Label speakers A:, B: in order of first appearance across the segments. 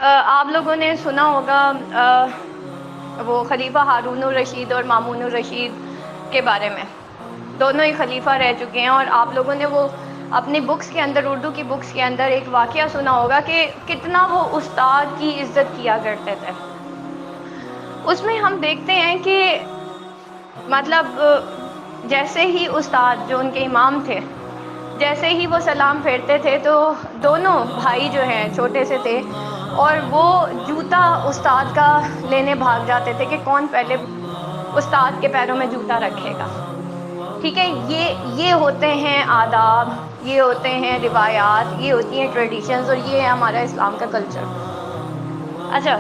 A: آپ لوگوں نے سنا ہوگا وہ خلیفہ ہارون الرشید اور مامون الرشید کے بارے میں. دونوں ہی خلیفہ رہ چکے ہیں، اور آپ لوگوں نے وہ اپنی بکس کے اندر، اردو کی بکس کے اندر ایک واقعہ سنا ہوگا کہ کتنا وہ استاد کی عزت کیا کرتے تھے. اس میں ہم دیکھتے ہیں کہ مطلب جیسے ہی استاد جو ان کے امام تھے، جیسے ہی وہ سلام پھیرتے تھے تو دونوں بھائی جو ہیں چھوٹے سے تھے، اور وہ جوتا استاد کا لینے بھاگ جاتے تھے کہ کون پہلے استاد کے پیروں میں جوتا رکھے گا. ٹھیک ہے، یہ ہوتے ہیں آداب، یہ ہوتے ہیں روایات، یہ ہوتی ہیں ٹریڈیشنز، اور یہ ہے ہمارا اسلام کا کلچر. اچھا،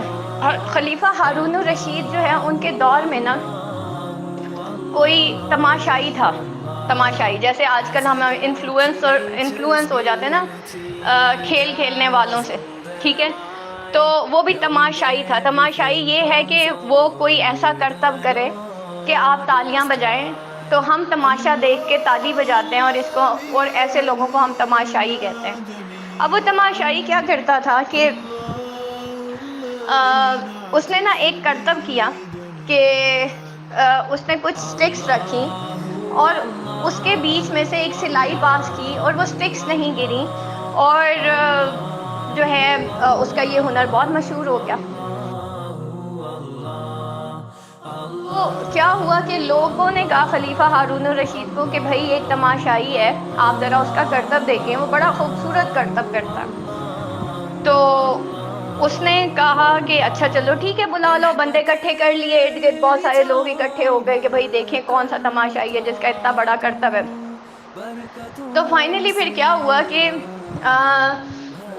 A: خلیفہ ہارون الرشید جو ہے ان کے دور میں نا کوئی تماشائی تھا. تماشائی جیسے آج کل ہم انفلوئنس ہو جاتے ہیں نا کھیل کھیلنے والوں سے. ٹھیک ہے، تو وہ بھی تماشائی تھا. تماشائی یہ ہے کہ وہ کوئی ایسا کرتب کرے کہ آپ تالیاں بجائیں تو ہم تماشا دیکھ کے تالی بجاتے ہیں، اور ایسے لوگوں کو ہم تماشائی کہتے ہیں. اب وہ تماشائی کیا کرتا تھا کہ اس نے نا ایک کرتب کیا کہ اس نے کچھ سٹکس رکھی اور اس کے بیچ میں سے ایک سلائی پاس کی، اور وہ سٹکس نہیں گری، اور جو ہے اس کا یہ ہنر بہت مشہور ہو گیا. تو کیا ہوا کہ لوگوں نے کہا خلیفہ ہارون الرشید کو کہ بھائی ایک تماشائی ہے، آپ ذرا اس کا کرتب دیکھیں، وہ بڑا خوبصورت کرتب کرتا. تو اس نے کہا کہ اچھا چلو ٹھیک ہے، بلا لو. بندے اکٹھے کر لیے، ارد گرد بہت سارے لوگ اکٹھے ہو گئے کہ بھائی دیکھیں کون سا تماشائی ہے جس کا اتنا بڑا کرتب ہے. تو فائنلی پھر کیا ہوا کہ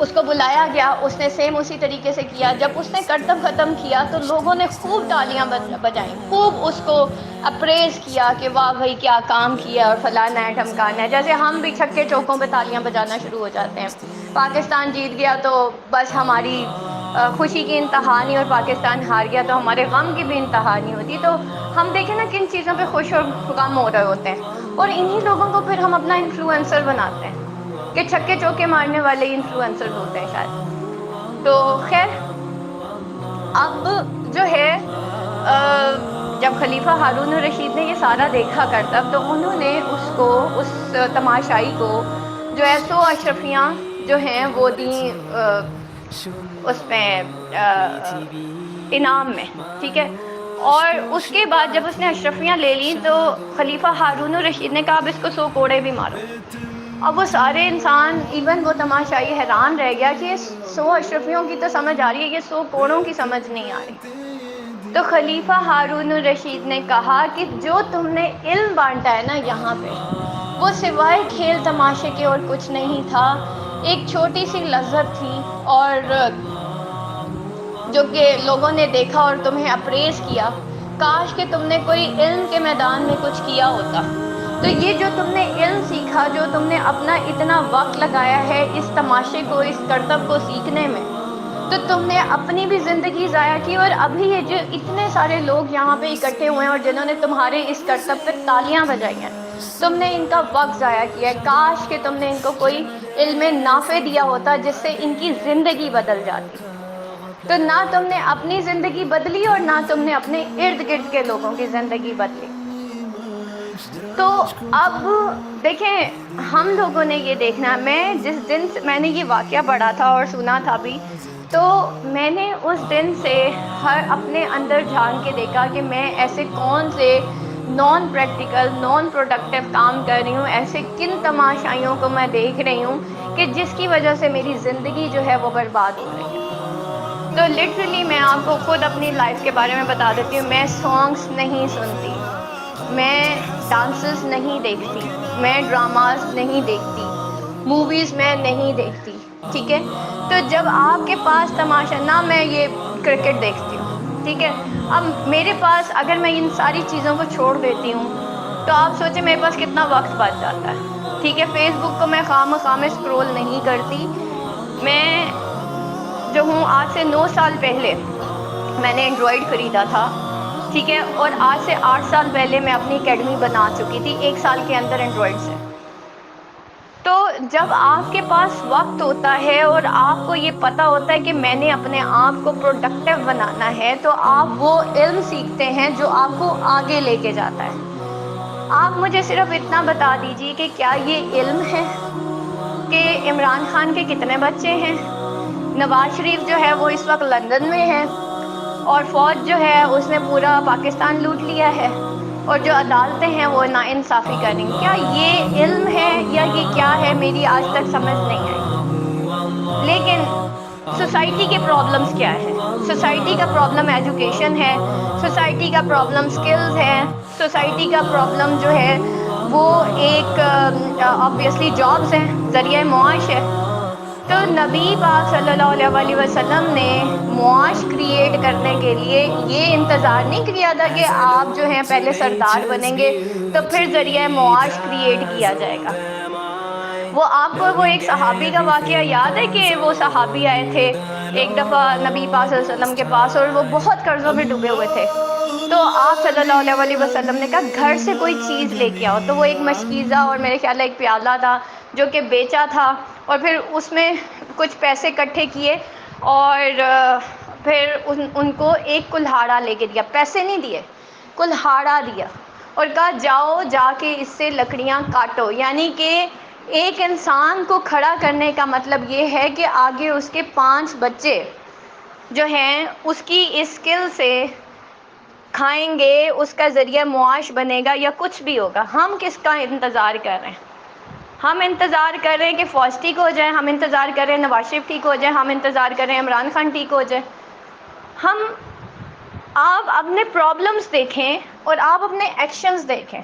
A: اس کو بلایا گیا. اس نے سیم اسی طریقے سے کیا. جب اس نے کرتب ختم کیا تو لوگوں نے خوب تالیاں بجائیں، خوب اس کو اپریز کیا کہ واہ بھائی کیا کام کیا اور فلانا ہے ڈھمکانا ہے. جیسے ہم بھی چھکے چوکوں پہ تالیاں بجانا شروع ہو جاتے ہیں. پاکستان جیت گیا تو بس ہماری خوشی کی انتہا نہیں، اور پاکستان ہار گیا تو ہمارے غم کی بھی انتہا نہیں ہوتی. تو ہم دیکھیں نا کن چیزوں پہ خوش اور غم ہو رہے ہوتے ہیں، اور انہی لوگوں کو پھر ہم اپنا انفلوئنسر بناتے ہیں کہ چھکے چوکے مارنے والے انفلوئنسر ہوتے ہیں شاید. تو خیر، اب جو ہے جب خلیفہ ہارون الرشید نے یہ سارا دیکھا کرتب تو انہوں نے اس تماشائی کو جو ہے 100 اشرفیاں جو ہیں وہ دیں اس میں انعام میں. ٹھیک ہے، اور اس کے بعد جب اس نے اشرفیاں لے لیں تو خلیفہ ہارون الرشید نے کہا اب اس کو 100 کوڑے بھی مارو. اب وہ سارے انسان، ایون وہ تماشائی، حیران رہ گیا کہ 100 اشرفیوں کی تو سمجھ آ رہی ہے، یہ 100 کوڑوں کی سمجھ نہیں آ رہی. تو خلیفہ ہارون الرشید نے کہا کہ جو تم نے علم بانٹا ہے نا یہاں پہ، وہ سوائے کھیل تماشے کے اور کچھ نہیں تھا. ایک چھوٹی سی لذت تھی، اور جو کہ لوگوں نے دیکھا اور تمہیں اپریز کیا. کاش کہ تم نے کوئی علم کے میدان میں کچھ کیا ہوتا. تو یہ جو تم نے علم سیکھا، جو تم نے اپنا اتنا وقت لگایا ہے اس تماشے کو، اس کرتب کو سیکھنے میں، تو تم نے اپنی بھی زندگی ضائع کی. اور ابھی یہ جو اتنے سارے لوگ یہاں پہ اکٹھے ہوئے ہیں اور جنہوں نے تمہارے اس کرتب پہ تالیاں بجائی ہیں، تم نے ان کا وقت ضائع کیا ہے. کاش کہ تم نے ان کو کوئی علم نافع دیا ہوتا جس سے ان کی زندگی بدل جاتی. تو نہ تم نے اپنی زندگی بدلی اور نہ تم نے اپنے ارد گرد کے لوگوں کی زندگی بدلی. تو اب دیکھیں، ہم لوگوں نے یہ دیکھنا، میں جس دن میں نے یہ واقعہ پڑھا تھا اور سنا تھا بھی، تو میں نے اس دن سے ہر اپنے اندر جھانک کے دیکھا کہ میں ایسے کون سے نان پریکٹیکل، نان پروڈکٹیو کام کر رہی ہوں، ایسے کن تماشائیوں کو میں دیکھ رہی ہوں کہ جس کی وجہ سے میری زندگی جو ہے وہ برباد ہو رہی ہے. تو لٹرلی میں آپ کو خود اپنی لائف کے بارے میں بتا دیتی ہوں، میں سانگس نہیں سنتی، میں ڈانسز نہیں دیکھتی، میں ڈراماز نہیں دیکھتی، موویز میں نہیں دیکھتی. ٹھیک ہے، تو جب آپ کے پاس تماشا، نہ میں یہ کرکٹ دیکھتی ہوں. ٹھیک ہے، اب میرے پاس اگر میں ان ساری چیزوں کو چھوڑ دیتی ہوں تو آپ سوچیں میرے پاس کتنا وقت بچ جاتا ہے. ٹھیک ہے، فیس بک کو میں خواہ اسکرول نہیں کرتی. میں جو ہوں، آج سے 9 سال پہلے میں نے اینڈرائڈ خریدا تھا. ٹھیک ہے، اور آج سے 8 سال پہلے میں اپنی اکیڈمی بنا چکی تھی 1 سال کے اندر اینڈرائڈ سے. تو جب آپ کے پاس وقت ہوتا ہے اور آپ کو یہ پتہ ہوتا ہے کہ میں نے اپنے آپ کو پروڈکٹیو بنانا ہے، تو آپ وہ علم سیکھتے ہیں جو آپ کو آگے لے کے جاتا ہے۔ آپ مجھے صرف اتنا بتا دیجیے کہ کیا یہ علم ہے کہ عمران خان کے کتنے بچے ہیں؟ نواز شریف جو ہے وہ اس وقت لندن میں ہے، اور فوج جو ہے اس نے پورا پاکستان لوٹ لیا ہے، اور جو عدالتیں ہیں وہ ناانصافی کر رہی ہیں۔ کیا یہ علم ہے یا یہ کیا ہے؟ میری آج تک سمجھ نہیں آئی۔ لیکن سوسائٹی کے پرابلمز کیا ہے؟ سوسائٹی کا پرابلم ایجوکیشن ہے، سوسائٹی کا پرابلم سکلز ہے، سوسائٹی کا پرابلم جو ہے وہ ایک آبویسلی جابز ہیں، ذریعہ معاش ہے۔ تو نبی پاک صلی اللہ علیہ وسلم نے معاش کریٹ کرنے کے لیے یہ انتظار نہیں کیا تھا کہ آپ جو ہیں پہلے سردار بنیں گے تو پھر ذریعہ معاش کریٹ کیا جائے گا۔ وہ آپ کو وہ ایک صحابی کا واقعہ یاد ہے کہ وہ صحابی آئے تھے ایک دفعہ نبی پاک صلی اللہ علیہ وسلم کے پاس، اور وہ بہت قرضوں میں ڈوبے ہوئے تھے، تو آپ صلی اللہ علیہ وسلم نے کہا گھر سے کوئی چیز لے کے آؤ۔ تو وہ ایک مشکیزہ اور میرے خیال ہے ایک پیالہ تھا جو کہ بیچا تھا، اور پھر اس میں کچھ پیسے اکٹھے کیے، اور پھر ان کو ایک کلہاڑا لے کے دیا، پیسے نہیں دیے، کلہاڑا دیا، اور کہا جاؤ جا کے اس سے لکڑیاں کاٹو۔ یعنی کہ ایک انسان کو کھڑا کرنے کا مطلب یہ ہے کہ آگے اس کے 5 بچے جو ہیں اس کی اسکل سے کھائیں گے، اس کا ذریعہ معاش بنے گا یا کچھ بھی ہوگا۔ ہم کس کا انتظار کر رہے ہیں؟ ہم انتظار کر رہے ہیں کہ فوج ٹھیک ہو جائے، ہم انتظار کر رہے ہیں نواز شریف ٹھیک ہو جائے، ہم انتظار کر رہے ہیں عمران خان ٹھیک ہو جائے۔ آپ اپنے پرابلمز دیکھیں اور آپ اپنے ایکشنز دیکھیں۔